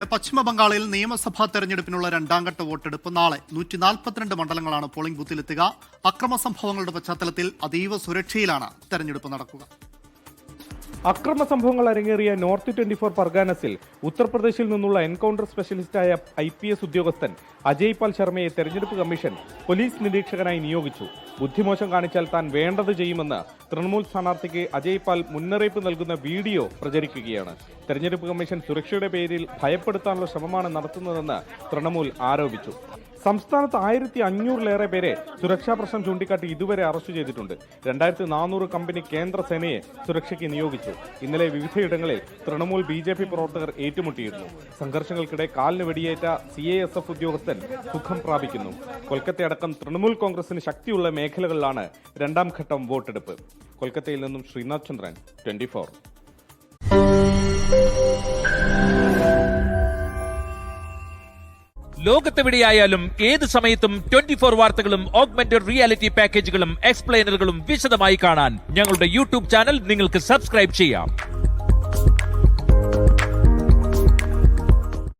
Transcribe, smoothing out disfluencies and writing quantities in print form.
പശ്ചിമ ബംഗാളിൽ നിയമസഭാ തെരഞ്ഞെടുപ്പിനുള്ള രണ്ടാംഘട്ട വോട്ടെടുപ്പ് നാളെ 142 മണ്ഡലങ്ങളാണ് പോളിംഗ് ബൂത്തിലെത്തുക. അക്രമ സംഭവങ്ങളുടെ പശ്ചാത്തലത്തിൽ അതീവ സുരക്ഷയിലാണ് തെരഞ്ഞെടുപ്പ് നടക്കുക. അക്രമ സംഭവങ്ങൾ അരങ്ങേറിയ നോർത്ത് 24 പർഗാനസിൽ ഉത്തർപ്രദേശിൽ നിന്നുള്ള എൻകൗണ്ടർ സ്പെഷ്യലിസ്റ്റായ IPS ഉദ്യോഗസ്ഥൻ അജയ് പാൽ ശർമ്മയെ തെരഞ്ഞെടുപ്പ് കമ്മീഷൻ പോലീസ് നിരീക്ഷകനായി നിയോഗിച്ചു. ബുദ്ധിമോശം കാണിച്ചാൽ താൻ വേണ്ടത് ചെയ്യുമെന്ന് തൃണമൂൽ സ്ഥാനാർത്ഥിക്ക് അജയ് പാൽ മുന്നറിയിപ്പ് നൽകുന്ന വീഡിയോ പ്രചരിക്കുകയാണ്. തെരഞ്ഞെടുപ്പ് കമ്മീഷൻ സുരക്ഷയുടെ പേരിൽ ഭയപ്പെടുത്താനുള്ള ശ്രമമാണ് നടത്തുന്നതെന്ന് തൃണമൂൽ ആരോപിച്ചു. സംസ്ഥാനത്ത് 1500-ലേറെ പേരെ സുരക്ഷാ പ്രശ്നം ചൂണ്ടിക്കാട്ടി ഇതുവരെ അറസ്റ്റ് ചെയ്തിട്ടുണ്ട്. 2400 കമ്പനി കേന്ദ്ര സേനയെ സുരക്ഷയ്ക്ക് നിയോഗിച്ചു. ഇന്നലെ വിവിധയിടങ്ങളിൽ തൃണമൂൽ BJP പ്രവർത്തകർ ഏറ്റുമുട്ടിയിരുന്നു. സംഘർഷങ്ങൾക്കിടെ കാലിന് വെടിയേറ്റ CASF ഉദ്യോഗസ്ഥൻ സുഖം പ്രാപിക്കുന്നു. കൊൽക്കത്തയടക്കം തൃണമൂൽ കോൺഗ്രസിന് ശക്തിയുള്ള മേഖലകളിലാണ് രണ്ടാം ഘട്ടം വോട്ടെടുപ്പ്. കൊൽക്കത്തയിൽ നിന്നും ശ്രീനാഥ് ചന്ദ്രൻ, 24. ലോകത്തെവിടെയായാലും ഏത് സമയത്തും 24 വാർത്തകളും ഓഗ്മെന്റഡ് റിയാലിറ്റി പാക്കേജുകളും എക്സ്പ്ലെയിനറുകളും വിശദമായി കാണാൻ ഞങ്ങളുടെ YouTube ചാനൽ നിങ്ങൾക്ക് സബ്സ്ക്രൈബ് ചെയ്യാം.